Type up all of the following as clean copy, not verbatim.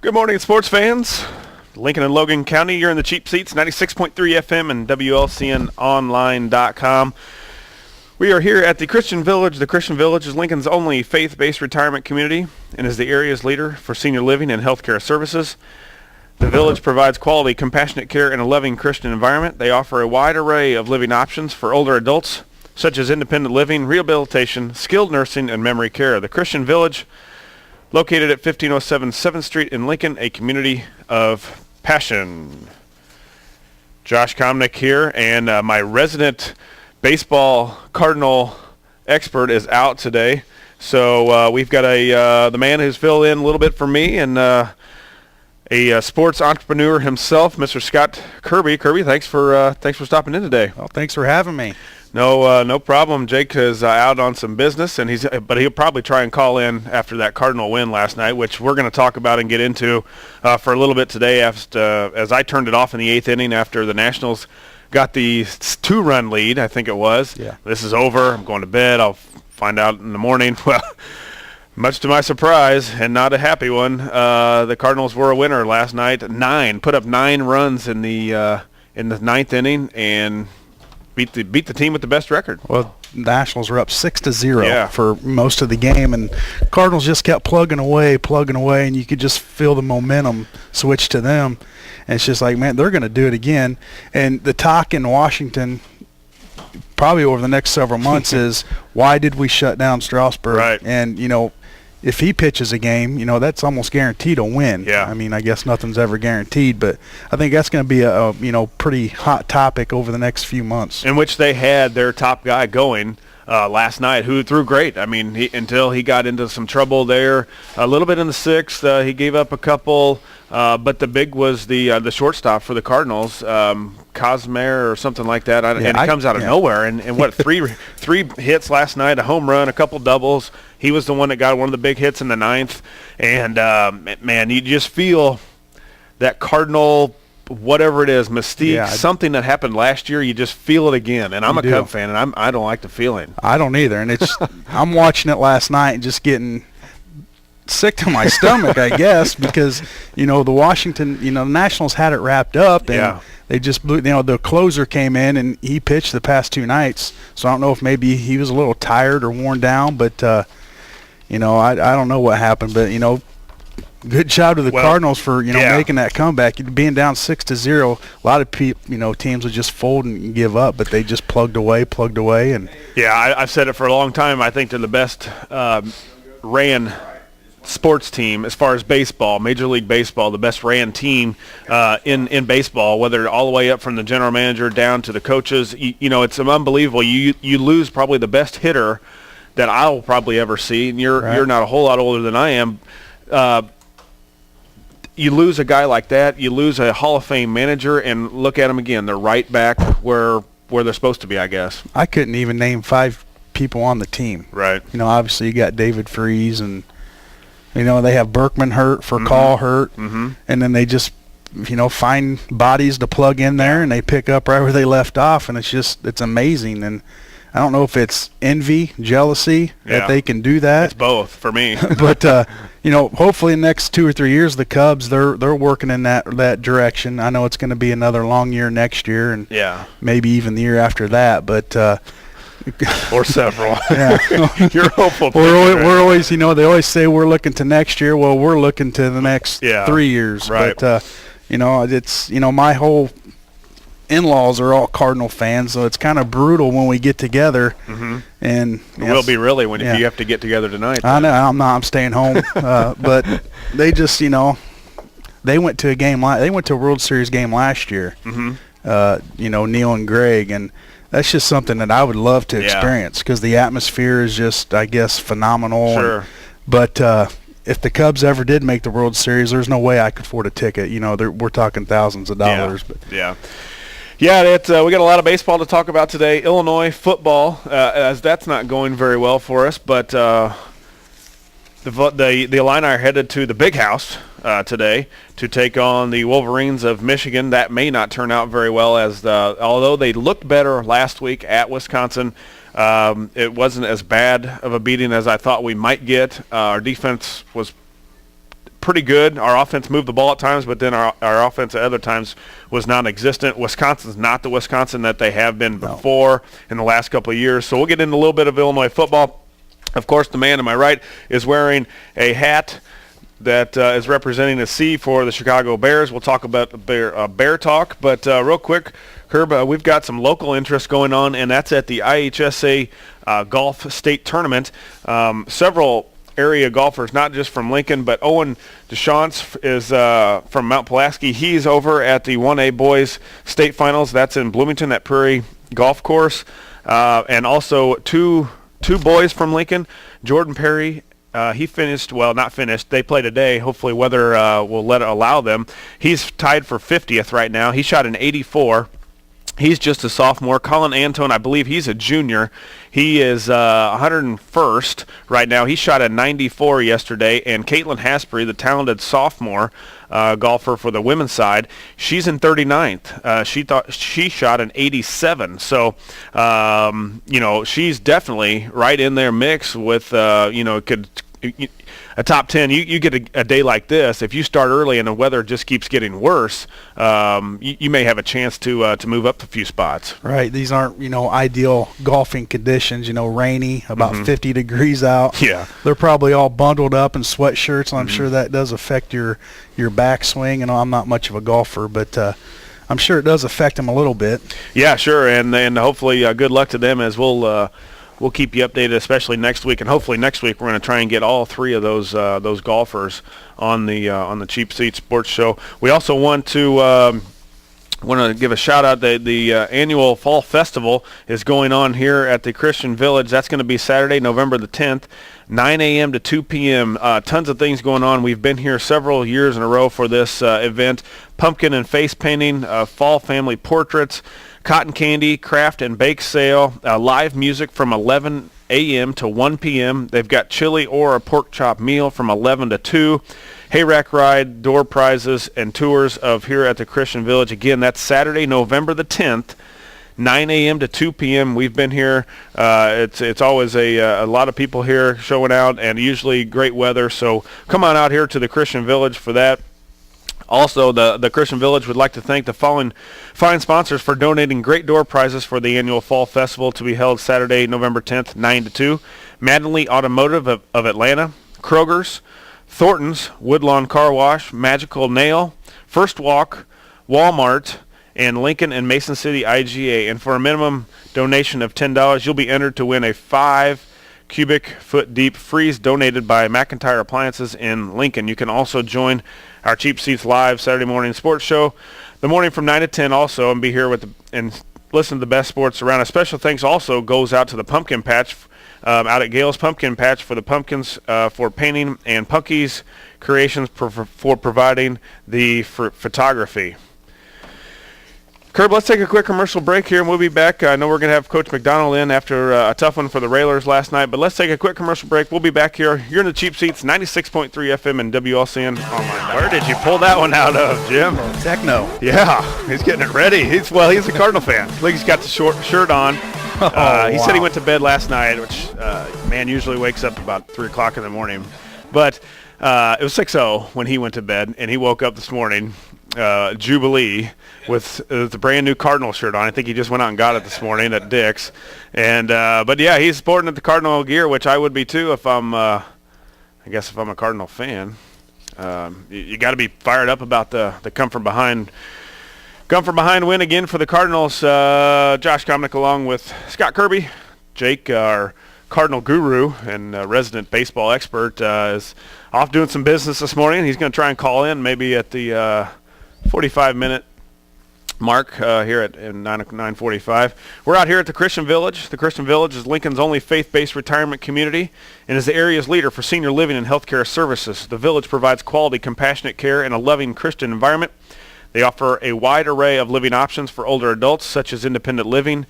Good morning, sports fans. Lincoln and Logan County, you're in the cheap seats, 96.3 FM and WLCNonline.com. We are here at the Christian Village. The Christian Village is Lincoln's only faith-based retirement community and is the area's leader for senior living and healthcare services. The Village provides quality, compassionate care in a loving Christian environment. They offer a wide array of living options for older adults, such as independent living, rehabilitation, skilled nursing, and memory care. The Christian Village, located at 1507 7th Street in Lincoln, a community of passion. Josh Komnick here, and my resident baseball Cardinal expert is out today. So we've got the man who's filled in a little bit for me, and a sports entrepreneur himself, Mr. Scott Kirby. Kirby, thanks for stopping in today. Well, thanks for having me. No problem. Jake is out on some business, and but he'll probably try and call in after that Cardinal win last night, which we're going to talk about and get into for a little bit today. As I turned it off in the 8th inning after the Nationals got the 2-run lead, I think it was. Yeah. This is over. I'm going to bed. I'll find out in the morning. Well, much to my surprise, and not a happy one, the Cardinals were a winner last night. Put up 9 runs in the 9th inning, and beat the team with the best record. Well, Nationals were up 6-0 for most of the game, and Cardinals just kept plugging away, and you could just feel the momentum switch to them. And it's just like, man, they're going to do it again. And the talk in Washington, probably over the next several months, is why did we shut down Strasburg? Right. And if he pitches a game, that's almost guaranteed a win. Yeah. I mean, I guess nothing's ever guaranteed, but I think that's going to be a pretty hot topic over the next few months. In which they had their top guy going last night, who threw great. I mean, until he got into some trouble there, a little bit in the 6th. He gave up a couple, but the big was the shortstop for the Cardinals, Cosmer or something like that. And he comes out of nowhere. And what, three hits last night, a home run, a couple doubles. He was the one that got one of the big hits in the 9th. And, man, you just feel that Cardinal, whatever it is, mystique, something that happened last year, you just feel it again. And I'm a Cub fan, and I don't like the feeling. I don't either. And I'm watching it last night and just getting sick to my stomach, I guess, because, the Washington, the Nationals had it wrapped up, and they just blew, the closer came in, and he pitched the past 2 nights. So I don't know if maybe he was a little tired or worn down, but, I don't know what happened, but, good job to the Cardinals for making that comeback. Being down 6-0, a lot of teams would just fold and give up, but they just plugged away, and I've said it for a long time. I think they're the best ran sports team as far as baseball, Major League Baseball, the best ran team in baseball, whether all the way up from the general manager down to the coaches. It's unbelievable. You lose probably the best hitter that I'll probably ever see, and you're not a whole lot older than I am. You lose a guy like that, you lose a Hall of Fame manager, and look at them again. They're right back where they're supposed to be, I guess. I couldn't even name 5 people on the team. Right. Obviously you got David Freese, and they have Berkman hurt, Call hurt, and then they just find bodies to plug in there, and they pick up right where they left off, and it's amazing. And I don't know if it's envy, jealousy that they can do that. It's both for me. But hopefully in the next 2 or 3 years, the Cubs they're working in that direction. I know it's going to be another long year next year, and maybe even the year after that. But or several. Yeah, you're hopeful. We're always they always say we're looking to next year. Well, we're looking to the next 3 years. Right. But it's my whole in-laws are all Cardinal fans, so it's kind of brutal when we get together. And it will be really when you have to get together tonight. I know I'm staying home, but they just they went to a World Series game last year. Neil and Greg, and that's just something that I would love to experience because the atmosphere is just, I guess, phenomenal. Sure. But if the Cubs ever did make the World Series, there's no way I could afford a ticket. We're talking thousands of dollars. We got a lot of baseball to talk about today. Illinois football, as that's not going very well for us, but the Illini are headed to the Big House today to take on the Wolverines of Michigan. That may not turn out very well, although they looked better last week at Wisconsin. It wasn't as bad of a beating as I thought we might get. Our defense was pretty good. Our offense moved the ball at times, but then our offense at other times was non-existent. Wisconsin's not the Wisconsin that they have been before in the last couple of years. So we'll get into a little bit of Illinois football. Of course, the man to my right is wearing a hat that is representing a C for the Chicago Bears. We'll talk about bear talk, but real quick, Herb, we've got some local interest going on, and that's at the IHSA Golf State Tournament. Several area golfers, not just from Lincoln, but Owen Deschamps is from Mount Pulaski. He's over at the 1A Boys State Finals. That's in Bloomington, that Prairie Golf Course. And also two boys from Lincoln, Jordan Perry. He finished, well, not finished. They play today. Hopefully weather will allow them. He's tied for 50th right now. He shot an 84. He's just a sophomore. Colin Antone, I believe he's a junior. He is 101st right now. He shot a 94 yesterday. And Caitlin Hasbury, the talented sophomore golfer for the women's side, she's in 39th. She shot an 87. So, she's definitely right in their mix with, a top 10. You get a day like this. If you start early and the weather just keeps getting worse, you may have a chance to move up a few spots. Right. These aren't ideal golfing conditions. Rainy, about 50 degrees out. Yeah. They're probably all bundled up in sweatshirts, and I'm sure that does affect your backswing. And I'm not much of a golfer, but I'm sure it does affect them a little bit. Yeah, sure. And hopefully good luck to them, as we'll keep you updated, especially next week, and hopefully next week we're going to try and get all three of those golfers on the Cheap Seats Sports Show. We also want to give a shout out. The annual Fall Festival is going on here at the Christian Village. That's going to be Saturday, November the 10th, 9 a.m. to 2 p.m. Tons of things going on. We've been here several years in a row for this event. Pumpkin and face painting, fall family portraits, cotton candy, craft and bake sale, live music from 11 a.m. to 1 p.m. They've got chili or a pork chop meal from 11 to 2. Hayrack ride, door prizes, and tours of here at the Christian Village. Again, that's Saturday, November the 10th, 9 a.m. to 2 p.m. We've been here. It's always a lot of people here showing out, and usually great weather. So come on out here to the Christian Village for that. Also, the Christian Village would like to thank the following fine sponsors for donating great door prizes for the annual Fall Festival to be held Saturday, November 10th, 9 to 2. Maddenley Automotive of Atlanta, Kroger's, Thornton's, Woodlawn Car Wash, Magical Nail, First Walk, Walmart, and Lincoln and Mason City IGA. And for a minimum donation of $10, you'll be entered to win a 5 cubic foot deep freeze donated by McIntyre Appliances in Lincoln. You can also join our Cheap Seats Live Saturday morning sports show the morning from 9 to 10 also, and be here and listen to the best sports around. A special thanks also goes out to the Pumpkin Patch out at Gale's Pumpkin Patch for the pumpkins for painting, and Punky's Creations for providing the photography. Curb, let's take a quick commercial break here, and we'll be back. I know we're going to have Coach McDonald in after a tough one for the Railers last night, but let's take a quick commercial break. We'll be back here. You're in the Cheap Seats, 96.3 FM and WLCN online. Where did you pull that one out of, Jim? Techno. Yeah, he's getting it ready. He's a Cardinal fan. Look, he's got the short shirt on. He said he went to bed last night, which, man usually wakes up about 3 o'clock in the morning. But it was 6:00 when he went to bed, and he woke up this morning, Jubilee, with the brand new Cardinal shirt on. I think he just went out and got it this morning at Dick's. And but yeah, he's sporting the Cardinal gear, which I would be too if I'm a Cardinal fan. You got to be fired up about the come from behind win again for the Cardinals. Josh Komnick along with Scott Kirby, Jake, our Cardinal guru and resident baseball expert, is off doing some business this morning. He's going to try and call in maybe at the 45-minute mark here at 9:45. We're out here at the Christian Village. The Christian Village is Lincoln's only faith-based retirement community and is the area's leader for senior living and healthcare services. The village provides quality, compassionate care and a loving Christian environment. They offer a wide array of living options for older adults, such as independent living,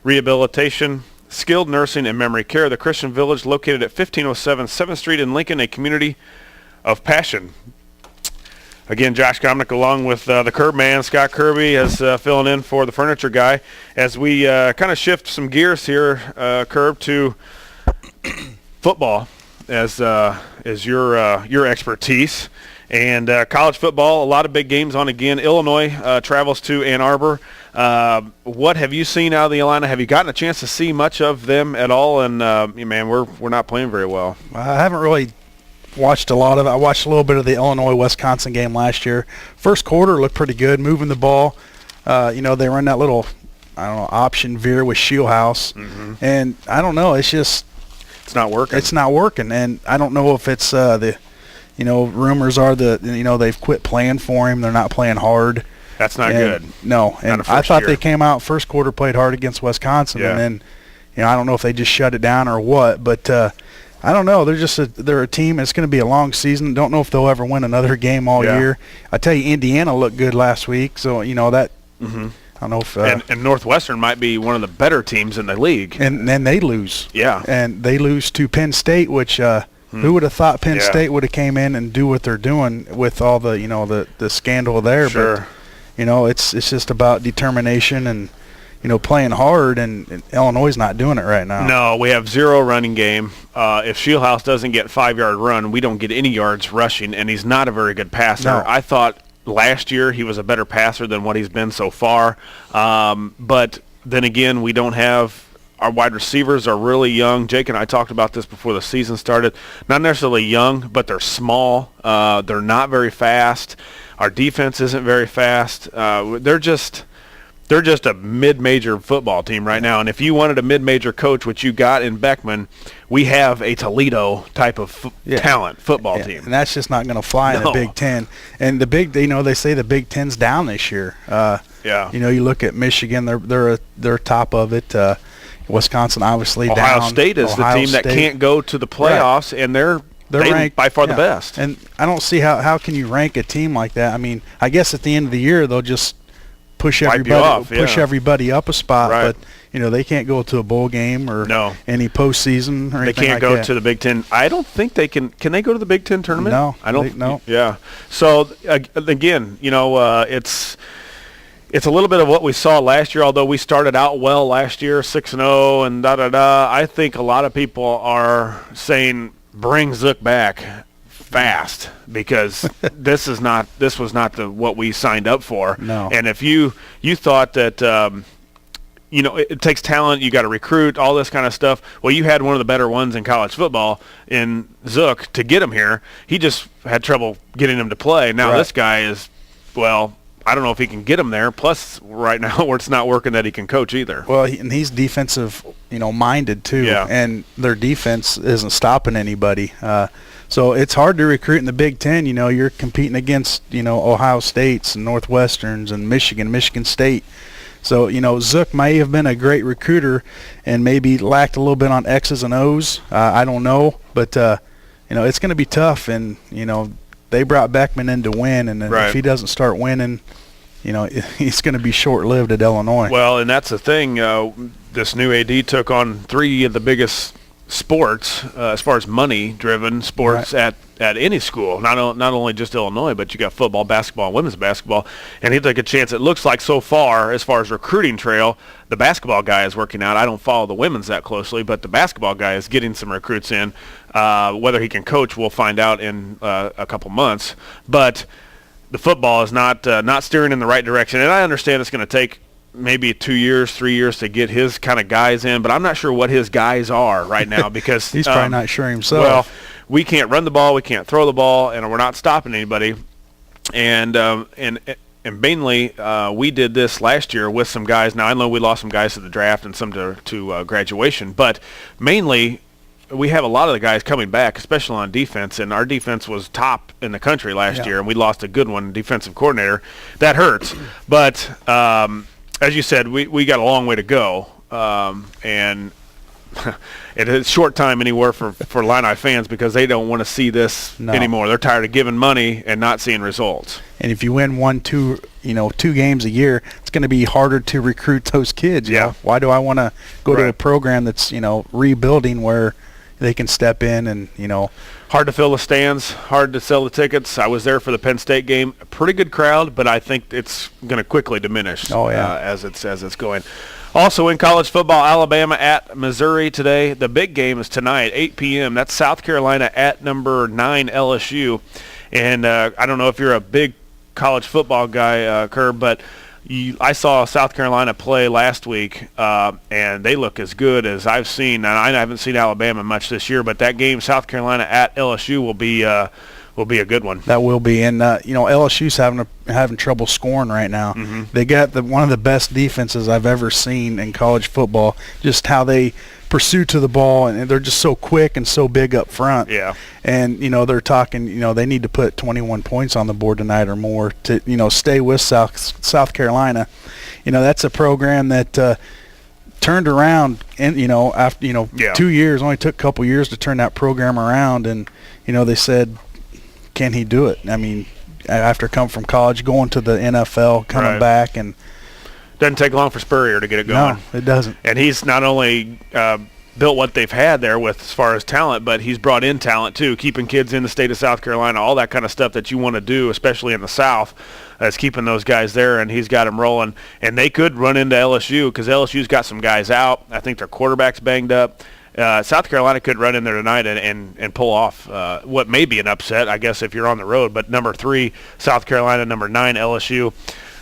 rehabilitation, skilled nursing, and memory care. The Christian Village, located at 1507 7th Street in Lincoln, a community of passion. Again, Josh Komnick along with the Curb Man, Scott Kirby, is filling in for the furniture guy as we kind of shift some gears here, Curb, to football. as your expertise. And college football, a lot of big games on again. Illinois travels to Ann Arbor. What have you seen out of the Illini? Have you gotten a chance to see much of them at all? And man, we're not playing very well. I haven't really watched a lot of it. I watched a little bit of the Illinois-Wisconsin game last year. First quarter looked pretty good, moving the ball. They run that little, option veer with Shieldhouse. Mm-hmm. And I don't know, it's not working. It's not working, and I don't know if it's rumors are that they've quit playing for him. They're not playing hard. That's not good. No, and I thought they came out first quarter, played hard against Wisconsin, and then I don't know if they just shut it down or what, but I don't know. They're a team. It's going to be a long season. Don't know if they'll ever win another game all year. I tell you, Indiana looked good last week, so that. Mm-hmm. I don't know if and Northwestern might be one of the better teams in the league. And then they lose. Yeah. And they lose to Penn State, which who would have thought Penn State would have came in and do what they're doing with all the the scandal there. Sure. But it's just about determination and playing hard, and Illinois is not doing it right now. No, we have zero running game. If Shieldhouse doesn't get 5-yard run, we don't get any yards rushing, and he's not a very good passer. No. I thought last year he was a better passer than what he's been so far. But then again, we don't have – our wide receivers are really young. Jake and I talked about this before the season started. Not necessarily young, but they're small. They're not very fast. Our defense isn't very fast. They're just a mid-major football team right now. And if you wanted a mid-major coach, which you got in Beckman, we have a Toledo type of talent football team. And that's just not going to fly in the Big Ten. And they say the Big Ten's down this year. You look at Michigan, they're top of it. Wisconsin obviously down. Ohio State is the team that can't go to the playoffs, and they're ranked by far the best. And I don't see how can you rank a team like that. I mean, I guess at the end of the year they'll just push everybody up a spot, right. But they can't go to a bowl game or any postseason or anything like that. They can't go to the Big Ten. I don't think they can. Can they go to the Big Ten tournament? No, I don't. No. Yeah. So again, it's a little bit of what we saw last year. Although we started out well last year, 6-0 and I think a lot of people are saying bring Zook back fast, because this was not what we signed up for. No. And if you thought that it takes talent, you got to recruit, all this kind of stuff. Well, you had one of the better ones in college football in Zook to get him here. He just had trouble getting him to play. Now This guy is, I don't know if he can get him there. Plus, right now, where it's not working, that he can coach either. Well, and he's defensive, minded too. Yeah. And their defense isn't stopping anybody. So it's hard to recruit in the Big Ten. You're competing against, Ohio States and Northwesterns and Michigan State. So, Zook may have been a great recruiter and maybe lacked a little bit on X's and O's. I don't know. But, it's going to be tough. And, they brought Beckman in to win. And if he doesn't start winning, he's going to be short-lived at Illinois. Well, and that's the thing. This new AD took on 3 of the biggest sports, as far as money-driven sports at any school, not only just Illinois, but you got football, basketball, and women's basketball, and he took a chance. It looks like so far, as far as recruiting trail, the basketball guy is working out. I don't follow the women's that closely, but the basketball guy is getting some recruits in. Whether he can coach, we'll find out in a couple months, but the football is not steering in the right direction, and I understand it's going to take maybe 2 years, 3 years to get his kind of guys in, but I'm not sure what his guys are right now, because he's probably not sure himself. Well, we can't run the ball, we can't throw the ball, and we're not stopping anybody. And mainly, we did this last year with some guys. Now I know we lost some guys to the draft and some to graduation, but mainly we have a lot of the guys coming back, especially on defense, and our defense was top in the country last year, and we lost a good one, defensive coordinator. That hurts, but as you said, we got a long way to go, and it's a short time anywhere for Illini fans, because they don't want to see this anymore. They're tired of giving money and not seeing results. And if you win 2 games a year, it's going to be harder to recruit those kids. Why do I want to go to a program that's rebuilding where they can step in and hard to fill the stands, hard to sell the tickets. I was there for the Penn State game. A pretty good crowd, but I think it's going to quickly diminish as it's going. Also in college football, Alabama at Missouri today. The big game is tonight, 8 p.m. That's South Carolina at number 9 LSU. And I don't know if you're a big college football guy, Kerr, but I saw South Carolina play last week, and they look as good as I've seen. And I haven't seen Alabama much this year, but that game, South Carolina at LSU, will be a good one. That will be, and LSU's having trouble scoring right now. Mm-hmm. They got one of the best defenses I've ever seen in college football. Just how they pursue to the ball, and they're just so quick and so big up front. Yeah. And they're talking. They need to put 21 points on the board tonight or more to stay with South Carolina. That's a program that turned around, and after 2 years, only took a couple years to turn that program around, and they said, can he do it? I mean, after coming from college, going to the NFL, coming back, and doesn't take long for Spurrier to get it going. No, it doesn't. And he's not only built what they've had there with as far as talent, but he's brought in talent too, keeping kids in the state of South Carolina, all that kind of stuff that you want to do, especially in the South, is keeping those guys there, and he's got them rolling. And they could run into LSU because LSU's got some guys out. I think their quarterback's banged up. South Carolina could run in there tonight and pull off what may be an upset, I guess, if you're on the road. But number 3, South Carolina, number 9, LSU.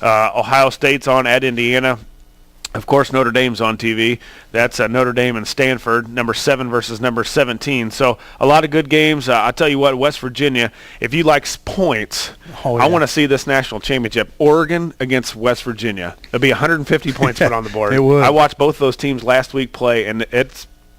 Ohio State's on at Indiana. Of course, Notre Dame's on TV. That's Notre Dame and Stanford, number 7 versus number 17. So a lot of good games. I'll tell you what, West Virginia, if you like points, I want to see this national championship. Oregon against West Virginia. There'll be 150 points put on the board. It would. I watched both those teams last week play, and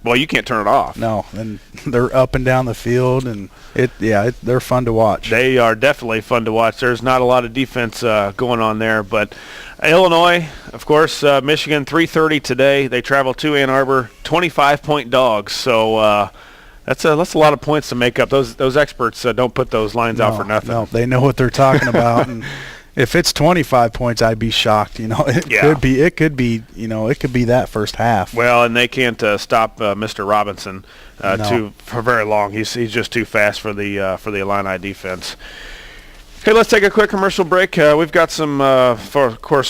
you can't turn it off. No, and they're up and down the field, and they're fun to watch. They are definitely fun to watch. There's not a lot of defense going on there, but Illinois, of course, Michigan, 3:30 today. They travel to Ann Arbor, 25-point dogs. So that's a lot of points to make up. Those experts don't put those lines out for nothing. No, they know what they're talking about. And if it's 25 points, I'd be shocked. It could be that first half. Well, and they can't stop Mr. Robinson for very long. He's just too fast for the Illini defense. Okay, let's take a quick commercial break. We've got some, of course,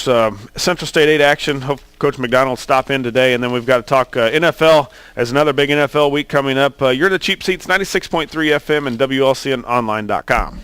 Central State 8 action. Hope Coach McDonald stop in today, and then we've got to talk NFL as another big NFL week coming up. You're the Cheap Seats, 96.3 FM and WLCNonline.com.